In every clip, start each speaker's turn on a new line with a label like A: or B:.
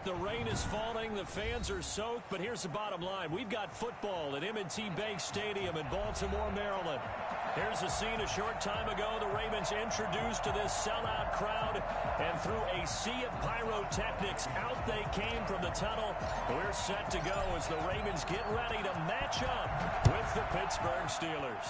A: The rain is falling. The fans are soaked. But here's the bottom line. We've got football at M&T Bank Stadium in Baltimore, Maryland. Here's a scene a short time ago. The Ravens introduced to this sellout crowd. And through a sea of pyrotechnics, out they came from the tunnel. We're set to go as the Ravens get ready to match up with the Pittsburgh Steelers.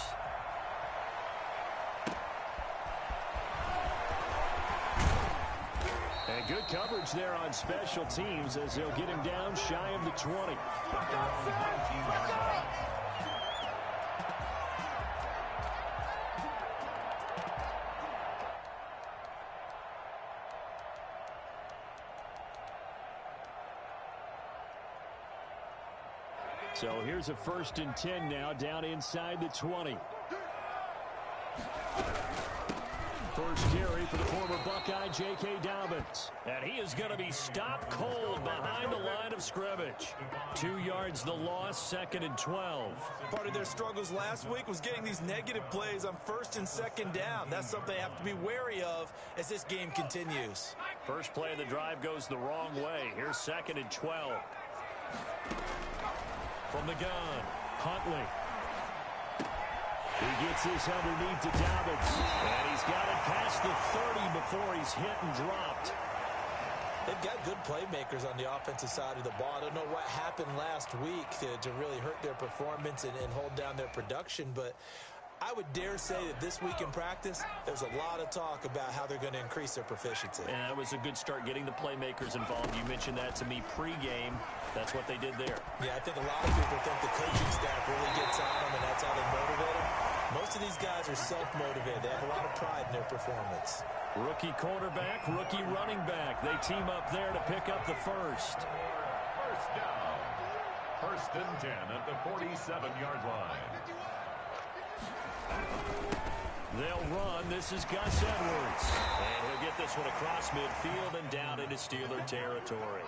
A: And good coverage there on special teams as they'll get him down shy of the 20. So here's a 1st and 10 now, down inside the 20. First carry for the former Buckeye, J.K. Dobbins. And he is going to be stopped cold behind the line of scrimmage. 2 yards the loss, 2nd and 12.
B: Part of their struggles last week was getting these negative plays on 1st and 2nd down. That's something they have to be wary of as this game continues.
A: First play of the drive goes the wrong way. Here's 2nd and 12. From the gun, Huntley. He gets this underneath to Dobbins. And he's got it past the 30 before he's hit and dropped.
B: They've got good playmakers on the offensive side of the ball. I don't know what happened last week to really hurt their performance and hold down their production, but I would dare say that this week in practice, there's a lot of talk about how they're going to increase their proficiency.
A: And that was a good start getting the playmakers involved. You mentioned that to me pregame. That's what they did there.
B: Yeah, I think a lot of people think the coaching staff really gets on them, and that's how they motivate them. Most of these guys are self-motivated. They have a lot of pride in their performance.
A: Rookie quarterback, rookie running back. They team up there to pick up the first.
C: First down. 1st and 10 at the 47-yard line.
A: They'll run. This is Gus Edwards. And he'll get this one across midfield and down into Steeler territory.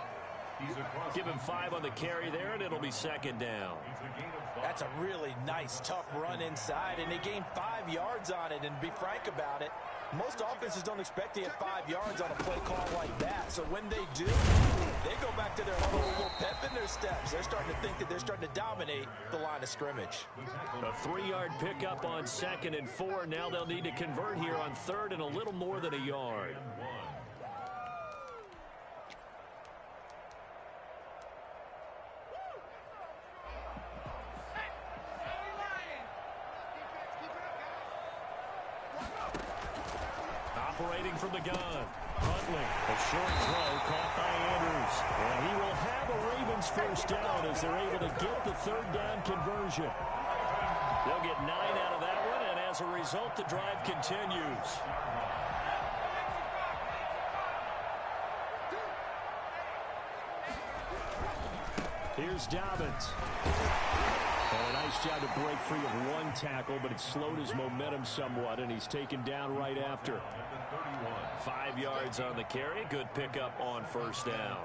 A: Give him 5 on the carry there, and it'll be 2nd down.
B: That's a really nice, tough run inside, and they gained 5 yards on it. And to be frank about it, most offenses don't expect to get 5 yards on a play call like that. So when they do, they go back to their huddle with a little pep in their steps. They're starting to think that they're starting to dominate the line of scrimmage.
A: A 3-yard pickup on 2nd and 4. Now they'll need to convert here on 3rd and a little more than a yard. Operating from the gun, Huntley. A short throw caught by Andrews. And he will have a Ravens first down as they're able to get the 3rd down conversion. They'll get 9 out of that one, and as a result, the drive continues. Here's Dobbins. A nice job to break free of 1 tackle, but it slowed his momentum somewhat, and he's taken down right after. 5 yards on the carry. Good pickup on 1st down.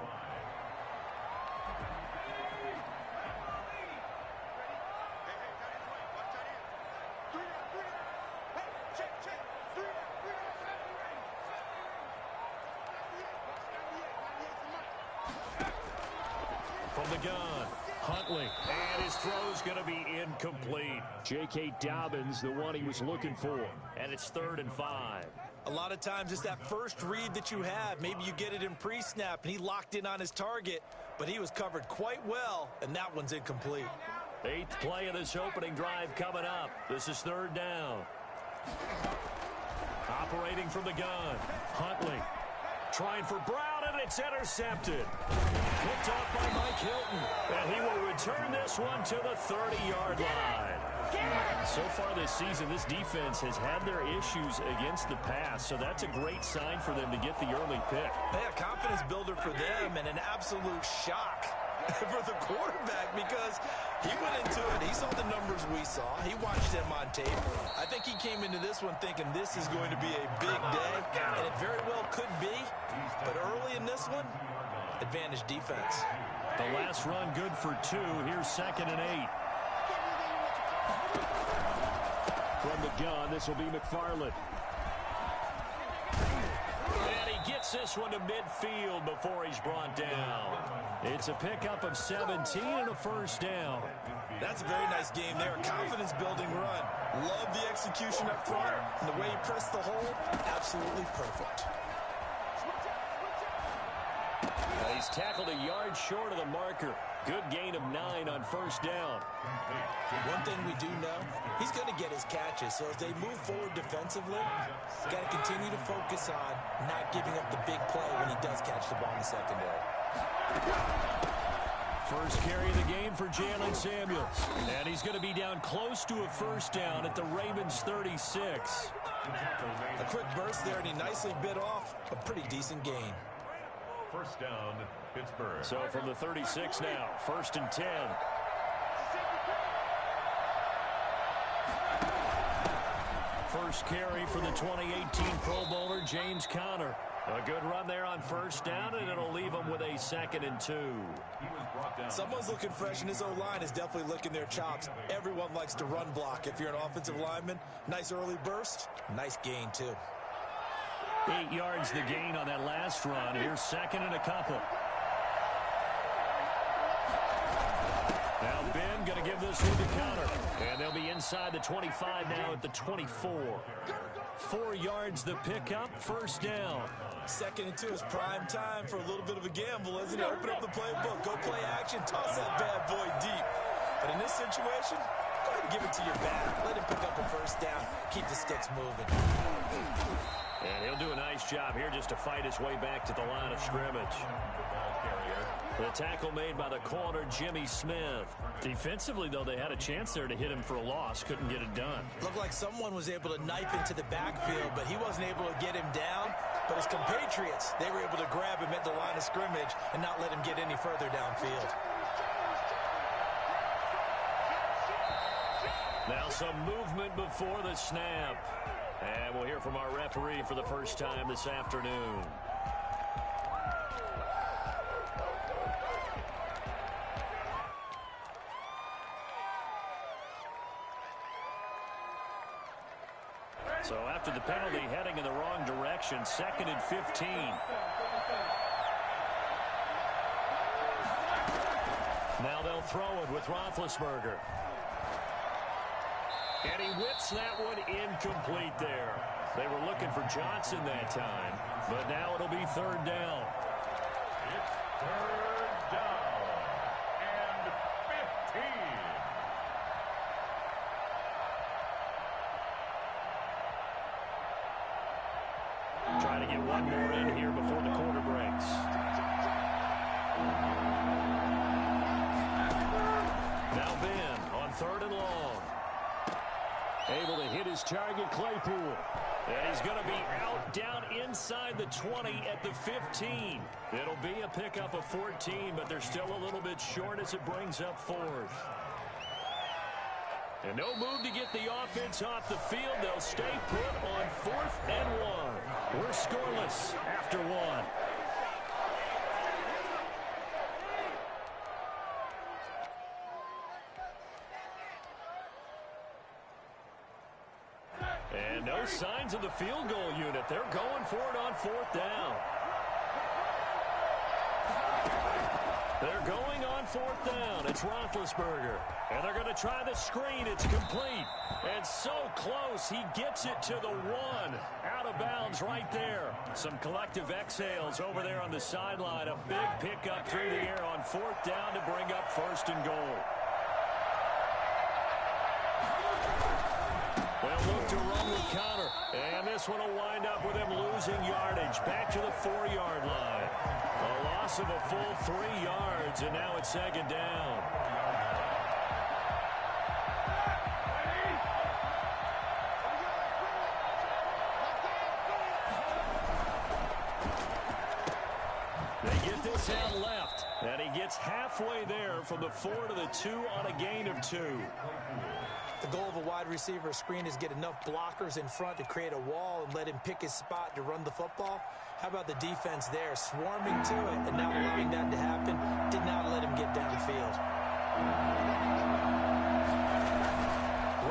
A: From the gun, Huntley. And his throw's going to be incomplete. J.K. Dobbins, the one he was looking for. And it's 3rd and 5.
B: A lot of times it's that first read that you have. Maybe you get it in pre-snap, and he locked in on his target, but he was covered quite well, and that one's incomplete.
A: 8th play of this opening drive coming up. This is 3rd down. Operating from the gun, Huntley. Trying for Brown, and it's intercepted. Picked off by Mike Hilton. And he will return this one to the 30-yard line. So far this season, this defense has had their issues against the pass, so that's a great sign for them to get the early pick.
B: Yeah, confidence builder for them and an absolute shock for the quarterback because he went into it. He saw the numbers we saw. He watched them on tape. I think he came into this one thinking this is going to be a big day, and it very well could be. But early in this one, advantage defense.
A: The last run good for 2. Here's 2nd and 8. From the gun, this will be McFarland. And he gets Gets this one to midfield before he's brought down. It's a pickup of 17 and a first down.
B: That's a very nice game there. Confidence-building run. Love the execution up front. And the way he pressed the hole, absolutely perfect.
A: He's tackled a yard short of the marker. Good gain of 9 on first down.
B: One thing we do know, he's going to get his catches. So as they move forward defensively, got to continue to focus on not giving up the big play when he does catch the ball in the secondary.
A: First carry of the game for Jalen Samuels. And he's going to be down close to a first down at the Ravens 36.
B: A quick burst there, and he nicely bit off a pretty decent gain.
C: First down, Pittsburgh.
A: So from the 36 now, first and 10. First carry for the 2018 Pro Bowler, James Conner. A good run there on first down, and it'll leave him with a 2nd and 2.
B: Someone's looking fresh, and his O-line is definitely licking their chops. Everyone likes to run block. If you're an offensive lineman, nice early burst, nice gain, too.
A: 8 yards the gain on that last run. Here's 2nd and a couple. Now Ben going to give this one to Conner. And they'll be inside the 25 now at the 24. 4 yards the pickup, first down.
B: 2nd and 2 is prime time for a little bit of a gamble, isn't it? Open up the playbook, go play action, toss that bad boy deep. But in this situation, go ahead and give it to your back. Let him pick up a first down. Keep the sticks moving.
A: And he'll do a nice job here just to fight his way back to the line of scrimmage. The tackle made by the corner, Jimmy Smith. Defensively, though, they had a chance there to hit him for a loss. Couldn't get it done.
B: Looked like someone was able to knife into the backfield, but he wasn't able to get him down. But his compatriots, they were able to grab him at the line of scrimmage and not let him get any further downfield.
A: Now some movement before the snap. And we'll hear from our referee for the first time this afternoon. So after the penalty, heading in the wrong direction, 2nd and 15. Now they'll throw it with Roethlisberger. And he whips that one incomplete there. They were looking for Johnson that time, but now it'll be 3rd down.
C: It's 3rd down and 15.
A: Trying to get one more in here before the quarter breaks. Now Ben on 3rd and long. Able to hit his target, Claypool. And he's going to be out down inside the 20 at the 15. It'll be a pickup of 14, but they're still a little bit short as it brings up 4th. And no move to get the offense off the field. They'll stay put on 4th and 1. We're scoreless after 1. And no signs of the field goal unit. They're going for it on 4th down. They're going on 4th down. It's Roethlisberger. And they're going to try the screen. It's complete. And so close. He gets it to the 1. Out of bounds right there. Some collective exhales over there on the sideline. A big pickup through the air on 4th down to bring up 1st and goal. They'll look to run with Conner. And this one will wind up with him losing yardage. Back to the 4-yard line. A loss of a full 3 yards, and now it's 2nd down. They get this out left, and he gets halfway there from the 4 to the 2 on a gain of 2.
B: The goal of a wide receiver screen is get enough blockers in front to create a wall and let him pick his spot to run the football. How about the defense there, swarming to it and not allowing that to happen? Did not let him get downfield.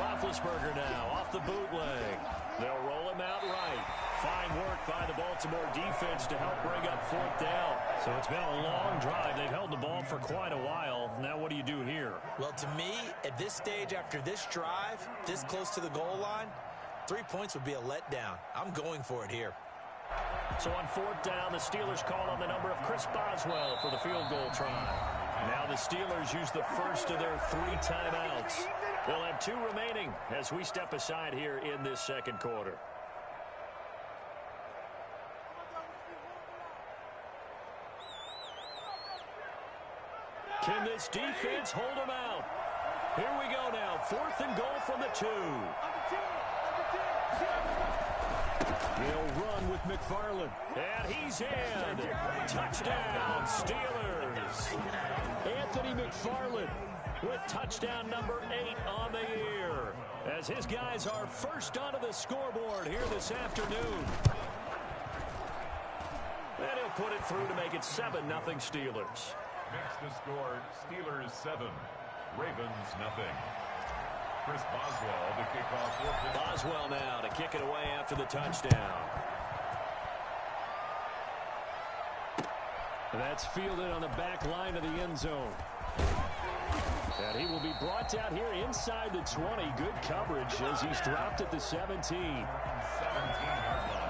A: Roethlisberger now off the bootleg. They'll roll him out right. Fine work by the Baltimore defense to help bring up fourth down. So it's been a long drive. They've held the ball for quite a while. Now what do you do here?
B: Well, to me, at this stage after this drive, this close to the goal line, 3 points would be a letdown. I'm going for it here.
A: So on fourth down, the Steelers call on the number of Chris Boswell for the field goal try. Now the Steelers use the first of their 3 timeouts. They'll have 2 remaining as we step aside here in this second quarter. Can this defense hold them out? Here we go now. 4th and goal from the 2. They'll run with McFarland. And he's in. Touchdown, Steelers. Anthony McFarland with touchdown number 8 on the year, as his guys are first onto the scoreboard here this afternoon. And he'll put it through to make it 7-0 Steelers.
C: Next to score, Steelers 7, Ravens nothing. Chris Boswell to kick off.
A: Boswell now to kick it away after the touchdown. That's fielded on the back line of the end zone. And he will be brought down here inside the 20. Good coverage as he's dropped at the 17.
C: 17-yard line.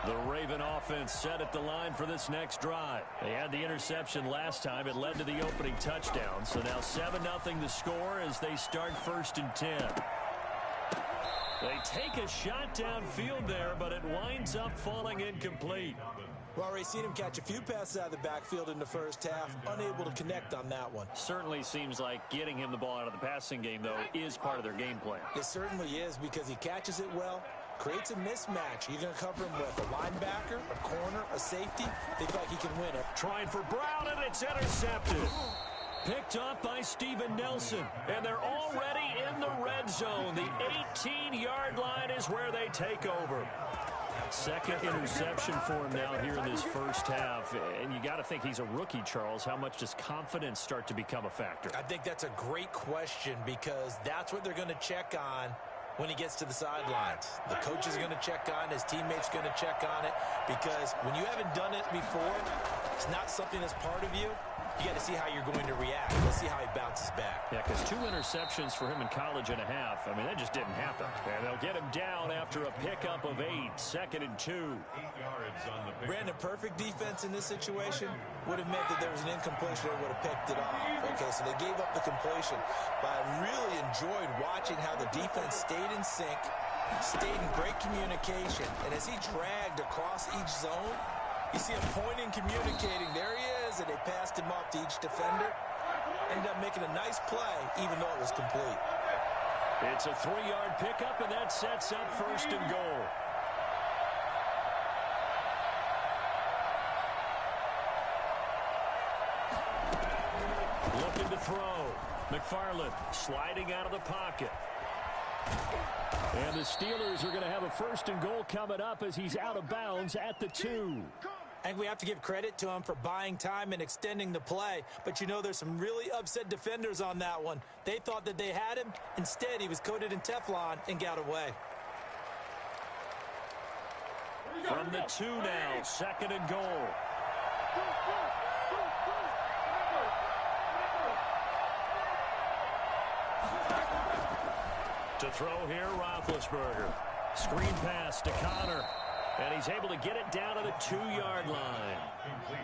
A: The Raven offense set at the line for this next drive. They had the interception last time. It led to the opening touchdown. So now 7-0 the score as they start 1st and 10. They take a shot downfield there, but it winds up falling incomplete.
B: Well, already seen him catch a few passes out of the backfield in the first half. Unable to connect on that one.
A: Certainly seems like getting him the ball out of the passing game, though, is part of their game plan.
B: It certainly is, because he catches it well, creates a mismatch. You're going to cover him with a linebacker, a corner, a safety. They feel like he can win it.
A: Trying for Brown, and it's intercepted. Picked up by Steven Nelson. And they're already in the red zone. The 18-yard line is where they take over. Second interception for him now here in this first half. And you got to think he's a rookie, Charles. How much does confidence start to become a factor?
B: I think that's a great question, because that's what they're going to check on when he gets to the sidelines. The coach is going to check on, his teammates going to check on it, because when you haven't done it before, it's not something that's part of you. You got to see how you're going to react. Let's see how he bounces back.
A: Yeah, because 2 interceptions for him in college and a half. I mean, that just didn't happen. And they'll get him down after a pickup of 8. 2nd and 2.
C: 8 yards on the pick.
B: Brandon, perfect defense in this situation would have meant that there was an incompletion that would have picked it off. Okay, so they gave up the completion. But I really enjoyed watching how the defense stayed in sync, stayed in great communication. And as he dragged across each zone, you see him pointing, communicating. There he is, and they passed him off to each defender. Ended up making a nice play, even though it was complete.
A: It's a 3-yard pickup, and that sets up 1st and goal. Looking to throw. McFarland sliding out of the pocket. And the Steelers are going to have a 1st and goal coming up as he's out of bounds at the 2.
B: I think we have to give credit to him for buying time and extending the play. But, you know, there's some really upset defenders on that one. They thought that they had him. Instead, he was coated in Teflon and got away.
A: From the 2 now, 2nd and goal. To throw here, Roethlisberger. Screen pass to Connor. And he's able to get it down to the 2-yard line.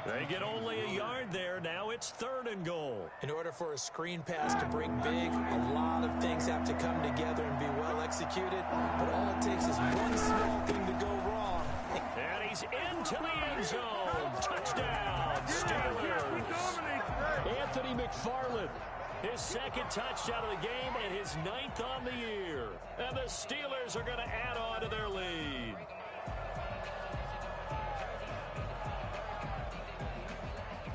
A: They get only a yard there. Now it's 3rd and goal.
B: In order for a screen pass to break big, a lot of things have to come together and be well executed. But all it takes is one small thing to go wrong.
A: And he's into the end zone. Touchdown, Steelers. Anthony McFarland. His 2nd touchdown of the game and his 9th on the year. And the Steelers are going to add on to their lead.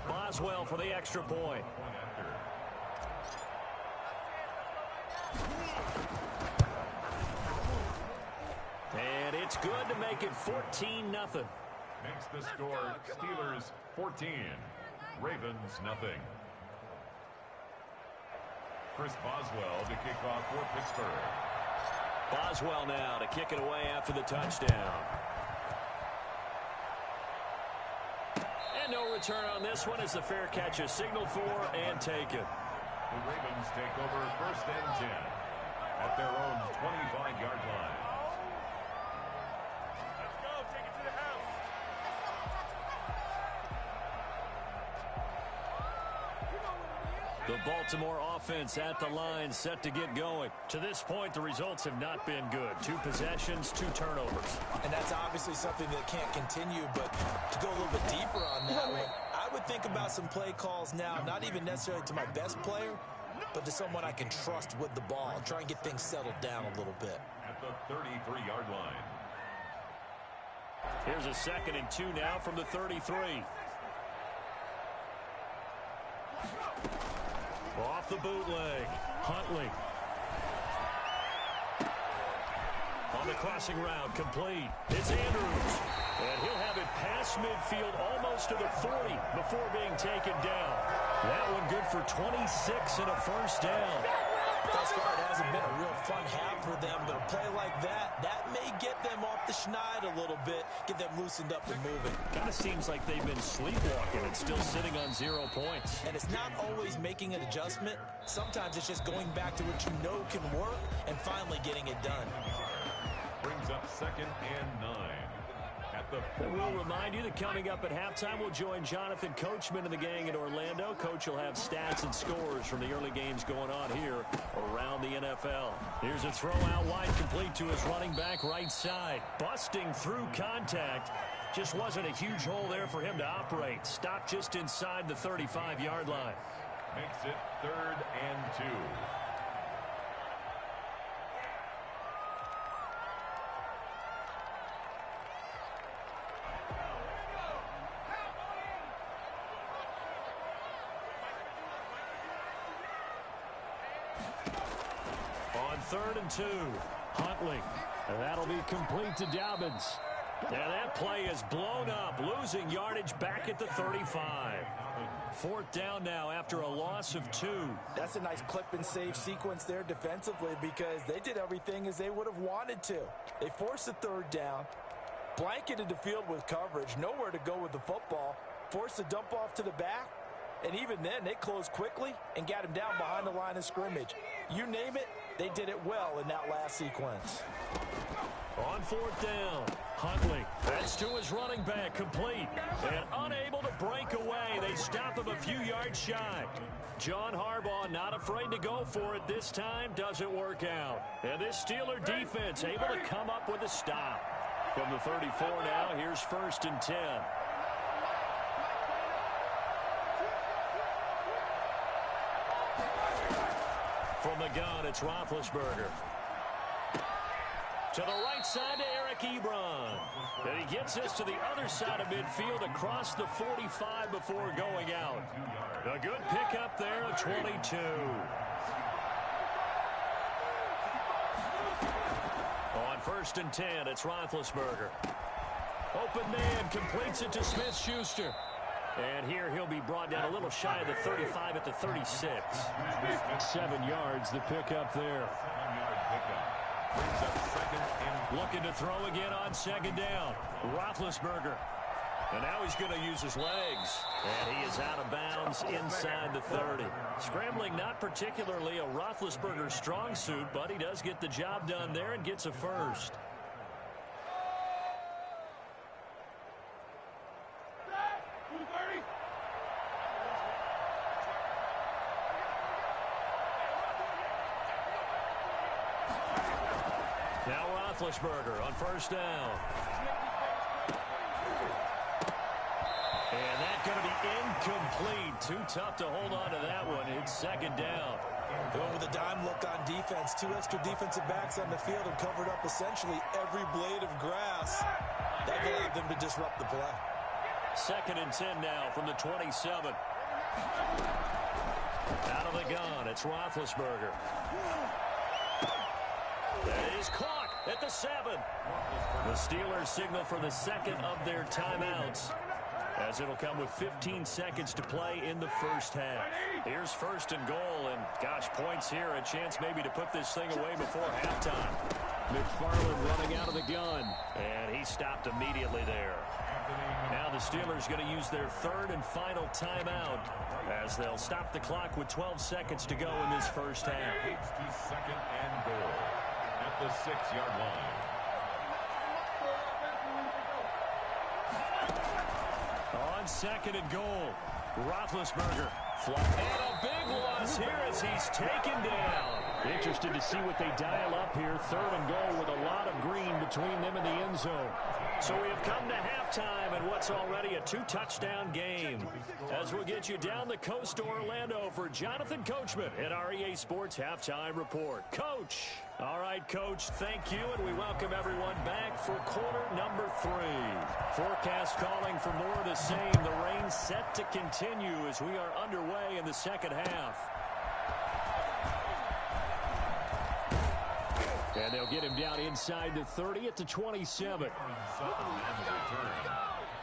A: Boswell for the extra point. And it's good to make it 14-0.
C: Makes the score Steelers 14, Ravens nothing. Chris Boswell to kick off for Pittsburgh.
A: Boswell now to kick it away after the touchdown. And no return on this one as the fair catch is signaled for and taken.
C: The Ravens take over 1st and 10 at their own 25-yard line.
D: Let's go. Take it to the house.
A: The Baltimore offense at the line set to get going. To this point, the results have not been good. 2 possessions, 2 turnovers.
B: And that's obviously something that can't continue, but to go a little bit deeper on that one, I would think about some play calls now, not even necessarily to my best player, but to someone I can trust with the ball. Try and get things settled down a little bit.
C: At the 33-yard line.
A: Here's a 2nd and 2 now from the 33. Off the bootleg. Huntley. On the crossing route, complete. It's Andrews. And he'll have it past midfield almost to the 40 before being taken down. That one good for 26 and a first down.
B: Thus far, it hasn't been a real fun half for them, but a play like that may get them off the schneid a little bit, get them loosened up and moving.
A: Kind of seems like they've been sleepwalking and still sitting on 0 points.
B: And it's not always making an adjustment. Sometimes it's just going back to what you know can work and finally getting it done.
C: Brings up 2nd and 9.
A: And we'll remind you that coming up at halftime, we'll join Jonathan Coachman and the gang in Orlando. Coach will have stats and scores from the early games going on here around the NFL. Here's a throw out wide, complete to his running back right side. Busting through contact. Just wasn't a huge hole there for him to operate. Stopped just inside the 35-yard line.
C: Makes it 3rd and 2.
A: On 3rd and 2, Huntley. And that'll be complete to Dobbins. And that play is blown up, losing yardage back at the 35. 4th down now after a loss of 2.
B: That's a nice clip and save sequence there defensively because they did everything as they would have wanted to. They forced the 3rd down, blanketed the field with coverage, nowhere to go with the football, forced the dump off to the back, and even then they closed quickly and got him down behind the line of scrimmage. You name it, they did it well in that last sequence.
A: On 4th down, Huntley. That's to his running back, complete. And unable to break away. They stop him a few yards shy. John Harbaugh not afraid to go for it this time. Doesn't work out. And this Steeler defense able to come up with a stop. From the 34 now, here's 1st and 10. From the gun, it's Roethlisberger. To the right side to Eric Ebron. And he gets us to the other side of midfield across the 45 before going out. A good pickup there of 22. On 1st and 10, it's Roethlisberger. Open man, completes it to Smith-Schuster. And here he'll be brought down a little shy of the 35 at the 36. 7 yards, the pickup there.
C: 7-yard pickup. Brings up 2nd and...
A: Looking to throw again on 2nd down. Roethlisberger. And now he's going to use his legs. And he is out of bounds inside the 30. Scrambling not particularly a Roethlisberger strong suit, but he does get the job done there and gets a first. Now Roethlisberger on 1st down. And that's going to be incomplete. Too tough to hold on to that one. It's 2nd down.
B: Going with a dime look on defense. 2 extra defensive backs on the field and covered up essentially every blade of grass. That allowed them to disrupt the play.
A: 2nd and 10 now from the 27. Out of the gun, it's Roethlisberger. That is caught at the 7. The Steelers signal for the 2nd of their timeouts, as it'll come with 15 seconds to play in the first half. Here's 1st and goal, and gosh, points here, a chance maybe to put this thing away before halftime. McFarland running out of the gun. And he stopped immediately there. Now the Steelers going to use their third and final timeout as they'll stop the clock with 12 seconds to go in this first half.
C: It's to second and goal at the 6-yard line.
A: On second and goal, Roethlisberger. And a big loss here as he's taken down. Interested to see what they dial up here. Third and goal with a lot of green between them and the end zone. So we have come to halftime in what's already a 2-touchdown game. As we'll get you down the coast to Orlando for Jonathan Coachman at our EA Sports Halftime Report. Coach. All right, Coach, thank you, and we welcome everyone back for quarter number 3. Forecast calling for more of the same. The rain set to continue as we are underway in the second half. And they'll get him down inside the 30 at the 27.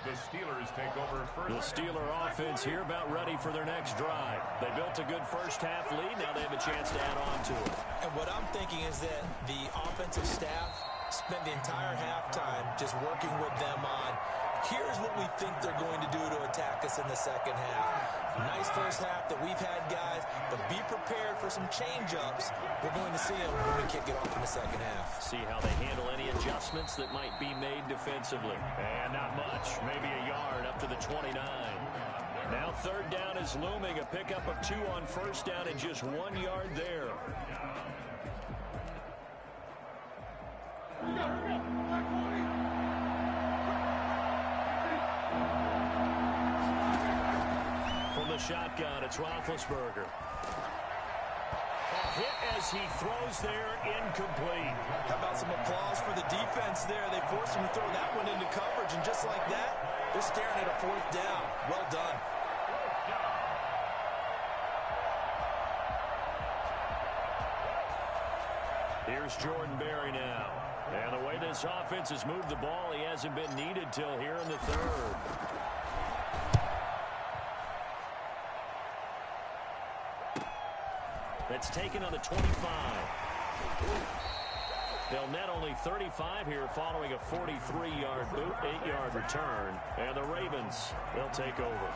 C: The Steelers take over first.
A: The Steeler offense here about ready for their next drive. They built a good first half lead. Now they have a chance to add on to it.
B: And what I'm thinking is that the offensive staff spent the entire halftime just working with them on, here's what we think they're going to do to attack us in the second half. Nice first half that we've had, guys, but be prepared for some change-ups. We're going to see them when we kick it off in the second half.
A: See how they handle any adjustments that might be made defensively. And not much, maybe a yard up to the 29. Now third down is looming, a pickup of 2 on first down and just 1 yard there. From the shotgun, it's Roethlisberger. A hit as he throws there, incomplete.
B: How about some applause for the defense there? They forced him to throw that one into coverage, and just like that, they're staring at a fourth down. Well done.
A: Here's Jordan Berry now. And the way this offense has moved the ball, he hasn't been needed till here in the third. That's taken on the 25. They'll net only 35 here following a 43-yard boot, 8-yard return. And the Ravens, they'll take over.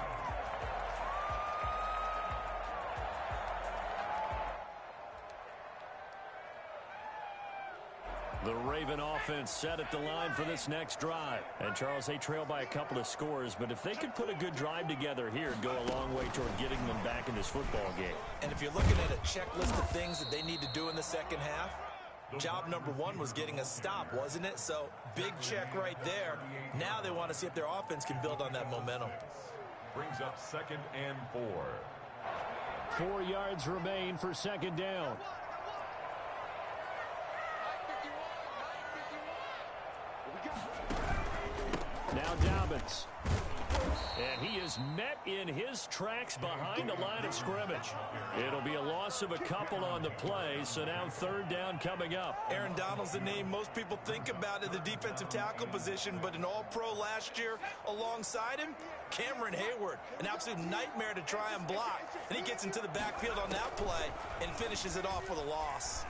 A: The Raven offense set at the line for this next drive. And, Charles, they trail by a couple of scores, but if they could put a good drive together here, it'd go a long way toward getting them back in this football game.
B: And if you're looking at a checklist of things that they need to do in the second half, job number 1 was getting a stop, wasn't it? So, big check right there. Now they want to see if their offense can build on that momentum.
C: Brings up second and 4.
A: 4 yards remain for second down. Now Dobbins. And he is met in his tracks behind the line of scrimmage. It'll be a loss of a couple on the play, so now third down coming up.
B: Aaron Donald's the name most people think about at the defensive tackle position, but an all-pro last year alongside him, Cameron Hayward, an absolute nightmare to try and block. And he gets into the backfield on that play and finishes it off with a loss.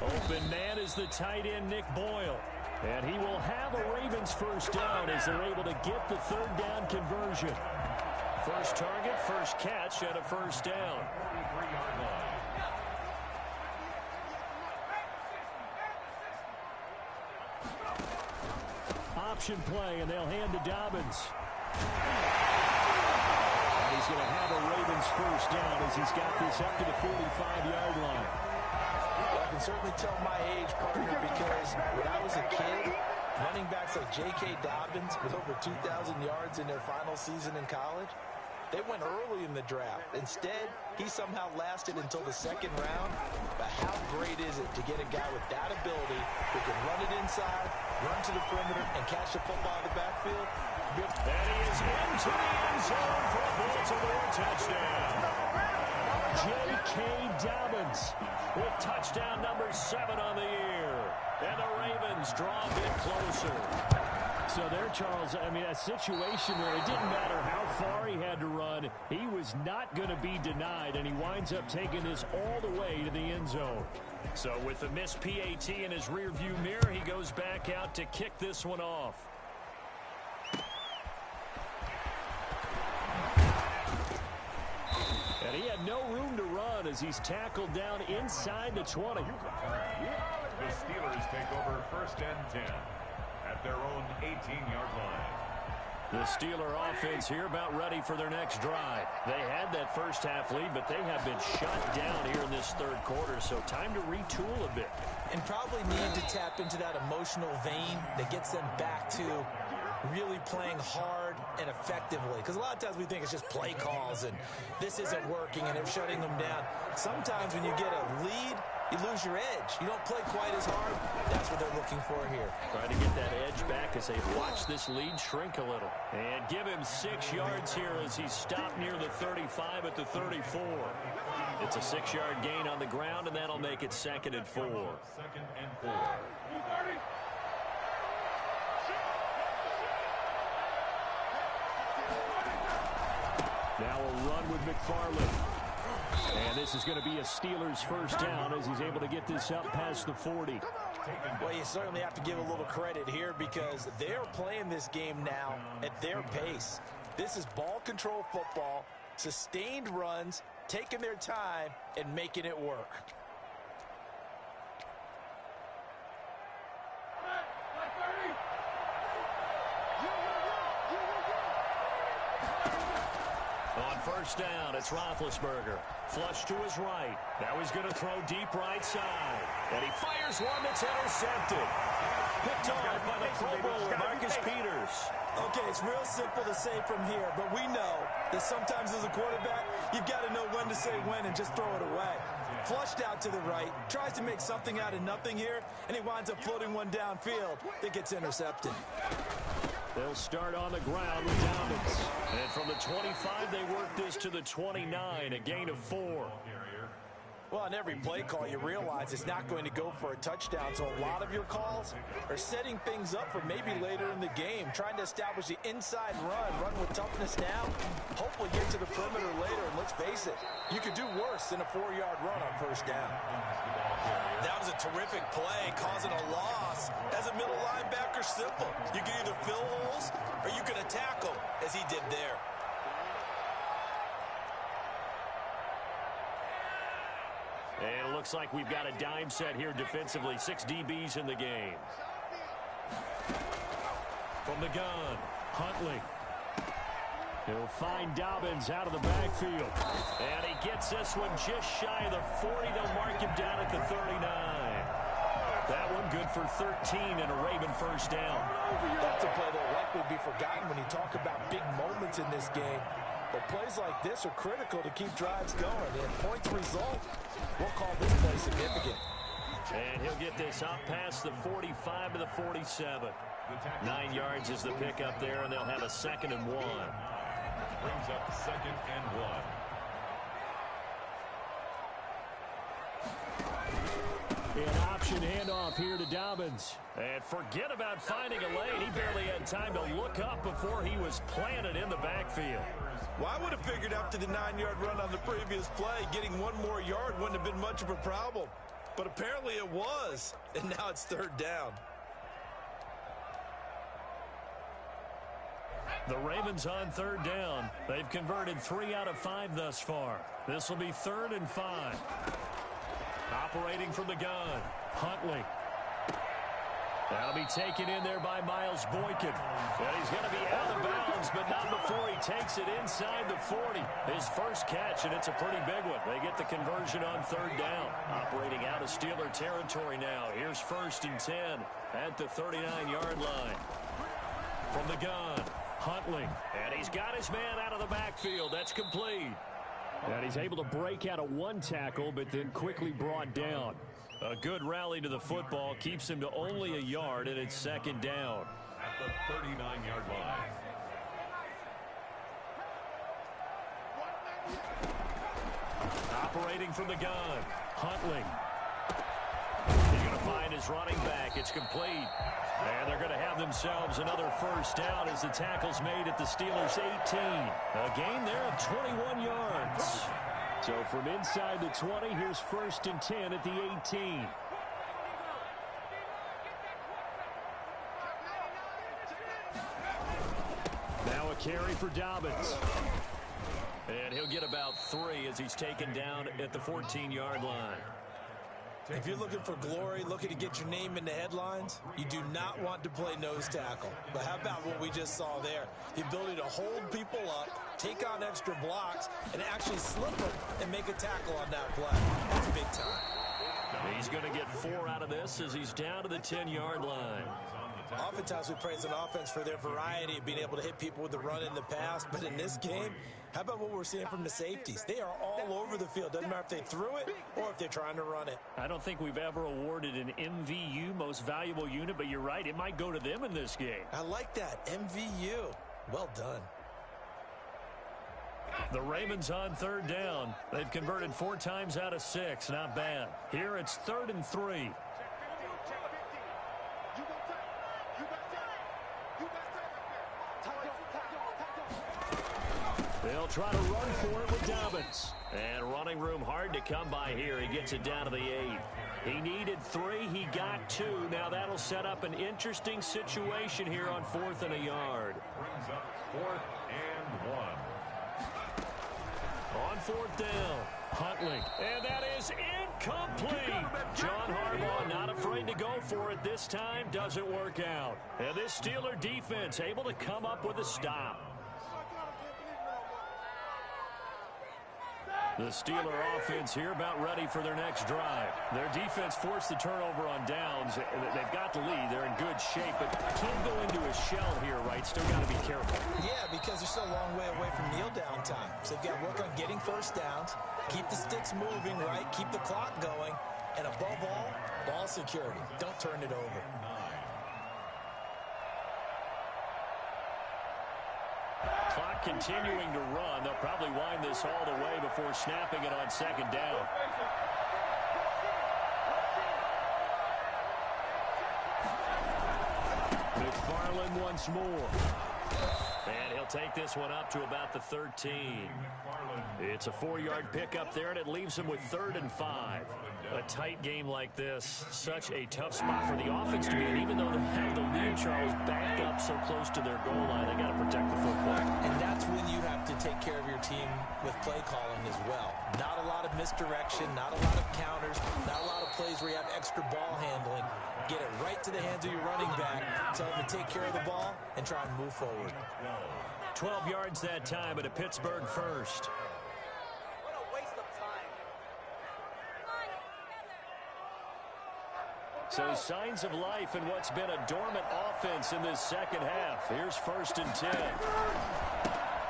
A: Open man is the tight end, Nick Boyle. And he will have a Ravens first down as they're able to get the third down conversion. First target, first catch, and a first down. Option play, and they'll hand to Dobbins. And he's going to have a Ravens first down as he's got this up to the 45-yard line.
B: I can certainly tell my age, partner, because when I was a kid, running backs like J.K. Dobbins with over 2,000 yards in their final season in college, they went early in the draft. Instead, he somehow lasted until the second round. But how great is it to get a guy with that ability who can run it inside, run to the perimeter, and catch the football in the backfield?
A: And he is into the end zone for a Baltimore touchdown. J.K. Dobbins with touchdown number 7 on the year. And the Ravens draw a bit closer. So there, Charles, I mean, a situation where it didn't matter how far he had to run, he was not going to be denied, and he winds up taking this all the way to the end zone. So with the missed PAT in his rearview mirror, he goes back out to kick this one off. And he had no room to run as he's tackled down inside the 20.
C: The Steelers take over 1st and 10 at their own 18-yard line.
A: The Steeler offense here about ready for their next drive. They had that first half lead, but they have been shut down here in this third quarter, so time to retool a bit.
B: And probably need to tap into that emotional vein that gets them back to really playing hard and effectively. Because a lot of times we think it's just play calls and this isn't working and they're shutting them down. Sometimes when you get a lead, you lose your edge. You don't play quite as hard. That's what they're looking for here.
A: Trying to get that edge back as they watch this lead shrink a little. And give him 6 yards here as he's stopped near the 35 at the 34. It's a 6-yard gain on the ground, and that'll make it 2nd and 4.
C: 2nd and 4.
A: Now a run with McFarland. And this is going to be a Steelers first down as he's able to get this up past the 40.
B: Well, you certainly have to give a little credit here because they're playing this game now at their pace. This is ball control football, sustained runs, taking their time, and making it work.
A: On first down, it's Roethlisberger. Flush to his right. Now he's going to throw deep right side. And he fires one that's intercepted. Picked off by the Pro Bowler, Marcus Peters.
B: Okay, it's real simple to say from here, but we know that sometimes as a quarterback, you've got to know when to say when and just throw it away. Flushed out to the right, tries to make something out of nothing here, and he winds up floating one downfield that gets intercepted.
A: They'll start on the ground with Dobbins. And from the 25, they work this to the 29, a gain of 4.
B: Well, on every play call, you realize it's not going to go for a touchdown, so a lot of your calls are setting things up for maybe later in the game, trying to establish the inside run with toughness now, hopefully get to the perimeter later, and let's face it, you could do worse than a 4-yard run on first down. That was a terrific play, causing a loss. As a middle linebacker, simple. You can either fill holes or you can attack them, as he did there.
A: And it looks like we've got a dime set here defensively. 6 DBs in the game. From the gun, Huntley. He'll find Dobbins out of the backfield. And he gets this one just shy of the 40. They'll mark him down at the 39. That one good for 13 and a Raven first down.
B: That's a play that will likely be forgotten when you talk about big moments in this game. But plays like this are critical to keep drives going. And points result, we'll call this play significant.
A: And he'll get this up past the 45 to the 47. 9 yards is the pickup there, and they'll have a 2nd and 1.
C: Brings up 2nd and 1.
A: An option handoff here to Dobbins. And forget about finding a lane. He barely had time to look up before he was planted in the backfield.
B: Well, I would have figured after the 9-yard run on the previous play, getting one more yard wouldn't have been much of a problem. But apparently it was, and now it's 3rd down.
A: The Ravens on 3rd down. They've converted 3 out of 5 thus far. This will be 3rd and 5. Operating from the gun, Huntley. That'll be taken in there by Miles Boykin. And he's going to be out of bounds, but not before he takes it inside the 40. His first catch, and it's a pretty big one. They get the conversion on 3rd down. Operating out of Steeler territory now. Here's 1st and 10 at the 39-yard line. From the gun, Huntley. And he's got his man out of the backfield. That's complete. And he's able to break out of 1 tackle, but then quickly brought down. A good rally to the football keeps him to only a yard, and it's 2nd down.
C: At the 39-yard line.
A: Operating from the gun, Huntley. He's going to find his running back. It's complete. And they're going to have themselves another first down as the tackle's made at the Steelers' 18. A gain there of 21 yards. So from inside the 20, here's 1st and 10 at the 18. Now a carry for Dobbins. And he'll get about 3 as he's taken down at the 14-yard line.
B: If you're looking for glory, looking to get your name in the headlines, you do not want to play nose tackle. But how about what we just saw there? The ability to hold people up, take on extra blocks, and actually slip them and make a tackle on that play. That's big time.
A: He's going to get 4 out of this as he's down to the 10-yard line.
B: Oftentimes we praise an offense for their variety of being able to hit people with the run in the pass. But in this game, how about what we're seeing from the safeties? They are all over the field. Doesn't matter if they threw it or if they're trying to run it.
A: I don't think we've ever awarded an MVU, most valuable unit, but you're right. It might go to them in this game.
B: I like that. MVU. Well done.
A: The Ravens on 3rd down. They've converted 4 times out of 6. Not bad. Here it's 3rd and 3. They'll try to run for it with Dobbins. And running room hard to come by here. He gets it down to the 8. He needed 3. He got 2. Now that'll set up an interesting situation here on 4th and a yard.
C: Brings up 4th and 1.
A: On 4th down, Huntley. And that is incomplete. John Harbaugh not afraid to go for it this time. Doesn't work out. And this Steeler defense able to come up with a stop. The Steeler offense here about ready for their next drive. Their defense forced the turnover on downs. They've got the lead. They're in good shape, but can't go into a shell here, right? Still got to be careful.
B: Yeah, because they're still a long way away from kneel down time. So they've got to work on getting first downs, keep the sticks moving, right? Keep the clock going, and above all, ball security. Don't turn it over.
A: Clock continuing to run. They'll probably wind this all the way before snapping it on 2nd down. McFarland once more. And he'll take this one up to about the 13. It's a 4-yard pickup there, and it leaves him with 3rd and 5. A tight game like this, such a tough spot for the offense to be in. Even though they have the lead, Charles, back up so close to their goal line, they got to protect the football.
B: And that's when you have to take care of your team with play calling as well. Not a lot of misdirection, not a lot of counters, not a lot of plays where you have extra ball handling. Get it right to the hands of your running back, tell them to take care of the ball, and try and move forward.
A: 12 yards that time at a Pittsburgh first.
E: What a waste of time.
A: So signs of life in what's been a dormant offense in this second half. Here's 1st and 10.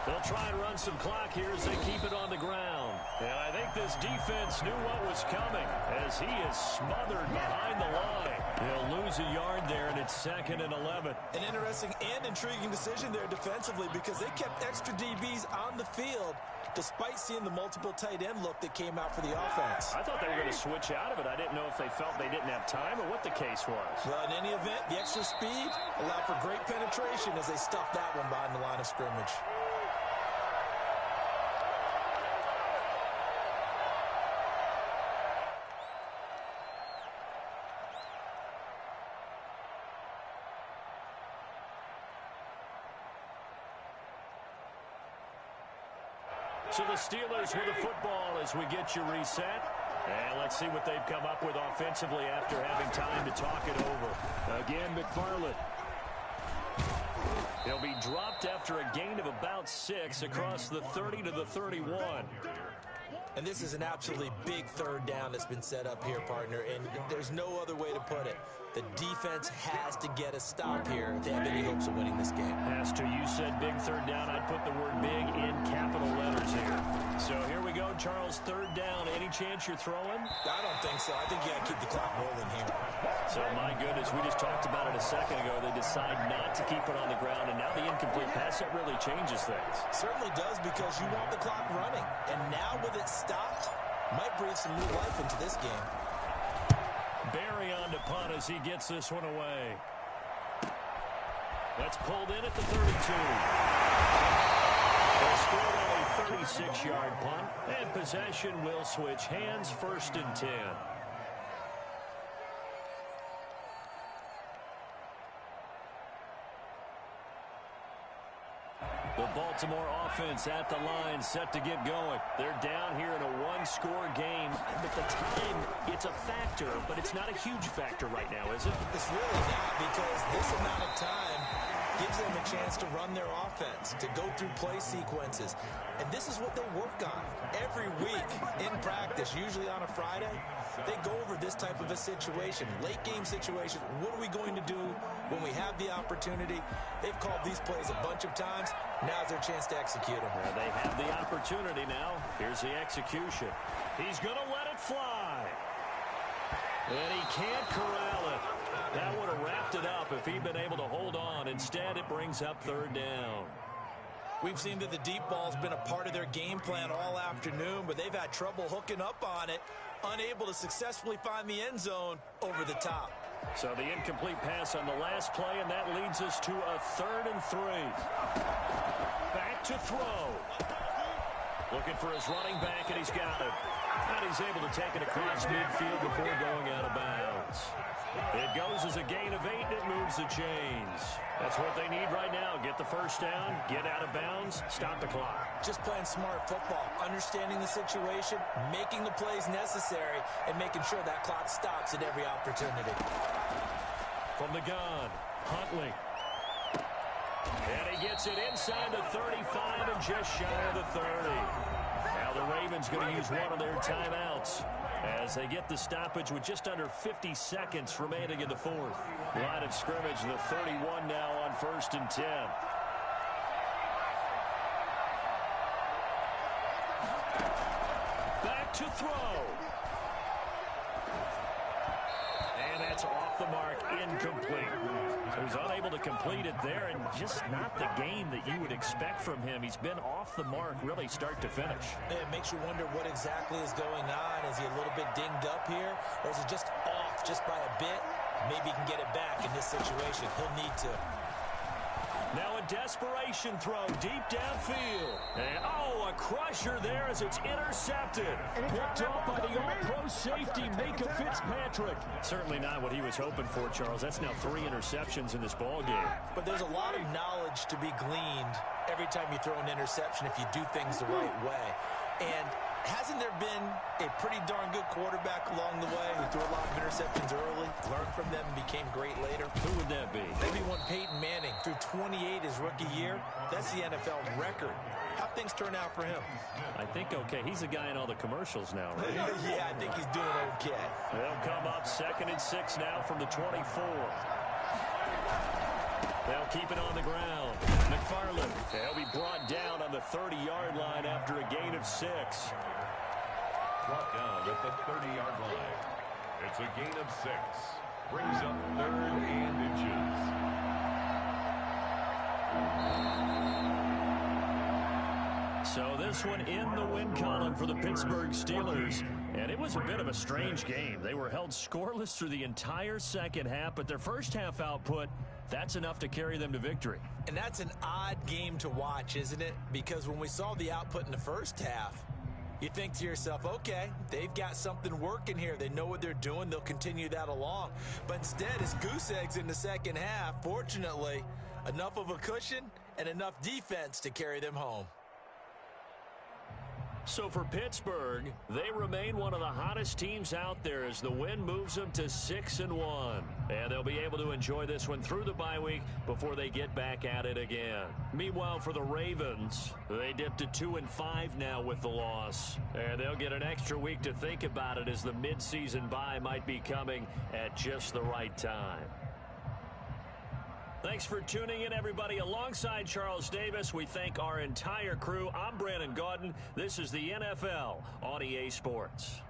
A: They'll try and run some clock here as they keep it on the ground. And I think this defense knew what was coming as he is smothered behind the line. They'll lose a yard there, and it's 2nd and 11.
B: An interesting and intriguing decision there defensively because they kept extra DBs on the field despite seeing the multiple tight end look that came out for the offense.
A: I thought they were going to switch out of it. I didn't know if they felt they didn't have time or what the case was.
B: Well, in any event, the extra speed allowed for great penetration as they stuffed that one behind the line of scrimmage.
A: So the Steelers with the football as we get you reset. And let's see what they've come up with offensively after having time to talk it over. Again, McFarland. He'll be dropped after a gain of about 6 across the 30 to the 31.
B: And this is an absolutely big 3rd down that's been set up here, partner, and there's no other way to put it. The defense has to get a stop here if they have any hopes of winning this game.
A: Has to. You said big 3rd down. I'd put the word big in capital letters here. So here we go, Charles, 3rd down. Any chance you're throwing?
B: I don't think so. I think you got to keep the clock rolling here.
A: So, my goodness, we just talked about it a second ago. They decide not to keep it on the ground, and now the incomplete pass, that really changes things.
B: Certainly does because you want the clock running. And now with it stopped, might breathe some new life into this game.
A: Barry on to punt as he gets this one away. That's pulled in at the 32. They scored on a 36-yard punt, and possession will switch hands, 1st and 10. The Baltimore offense at the line, set to get going. They're down here in a one-score game. At the time, it's a factor, but it's not a huge factor right now, is it?
B: It's really not, because this amount of time gives them a chance to run their offense, to go through play sequences. And this is what they work on every week in practice, usually on a Friday. They go over this type of a situation, late game situation. What are we going to do when we have the opportunity? They've called these plays a bunch of times. Now's their chance to execute them.
A: They have the opportunity now. Here's the execution. He's going to let it fly. And he can't corral it. That would have wrapped it up if he'd been able to hold on. Instead, it brings up 3rd down.
B: We've seen that the deep ball's been a part of their game plan all afternoon, but they've had trouble hooking up on it, unable to successfully find the end zone over the top.
A: So the incomplete pass on the last play, and that leads us to a 3rd and 3. Back to throw. Looking for his running back, and he's got it. And he's able to take it across midfield before going out of bounds. It goes as a gain of 8, and it moves the chains. That's what they need right now. Get the first down, get out of bounds, stop the clock.
B: Just playing smart football, understanding the situation, making the plays necessary, and making sure that clock stops at every opportunity.
A: From the gun, Huntley. And he gets it inside the 35 and just shy of the 30. Now the Ravens going to use one of their timeouts as they get the stoppage with just under 50 seconds remaining in the 4th. Line of scrimmage, the 31 now on 1st and 10. Back to throw. And that's off the mark, incomplete. So he's unable to complete it there, and just not the game that you would expect from him. He's been off the mark really start to finish.
B: It makes you wonder what exactly is going on. Is he a little bit dinged up here, or is it just off just by a bit? Maybe he can get it back in this situation. He'll need to.
A: Now a desperation throw deep downfield. And, a crusher there as it's intercepted. Picked off by the all-pro safety, Micah Fitzpatrick. Certainly not what he was hoping for, Charles. That's now 3 interceptions in this ball game.
B: But there's a lot of knowledge to be gleaned every time you throw an interception if you do things the right way. And hasn't there been a pretty darn good quarterback along the way who threw a lot of interceptions early, learned from them, and became great later?
A: Who would that be?
B: Maybe one Peyton Manning threw 28 his rookie year. That's the NFL record. How'd things turn out for him?
A: I think okay. He's the guy in all the commercials now, right?
B: Yeah, I think he's doing okay.
A: They'll come up 2nd and 6 now from the 24. They'll keep it on the ground. McFarland, he'll be brought down on the 30-yard line after a gain of 6.
C: Brought down at the 30-yard line. It's a gain of 6. Brings up 3rd and inches.
A: So this one in the win column for the Pittsburgh Steelers. And it was a bit of a strange game. They were held scoreless through the entire second half, but their first half output, that's enough to carry them to victory.
B: And that's an odd game to watch, isn't it? Because when we saw the output in the first half, you think to yourself, okay, they've got something working here. They know what they're doing. They'll continue that along. But instead, it's goose eggs in the second half. Fortunately, enough of a cushion and enough defense to carry them home.
A: So for Pittsburgh, they remain one of the hottest teams out there as the win moves them to 6-1. And they'll be able to enjoy this one through the bye week before they get back at it again. Meanwhile, for the Ravens, they dipped to 2-5 now with the loss. And they'll get an extra week to think about it as the midseason bye might be coming at just the right time. Thanks for tuning in, everybody. Alongside Charles Davis, we thank our entire crew. I'm Brandon Gaudin. This is the NFL on EA Sports.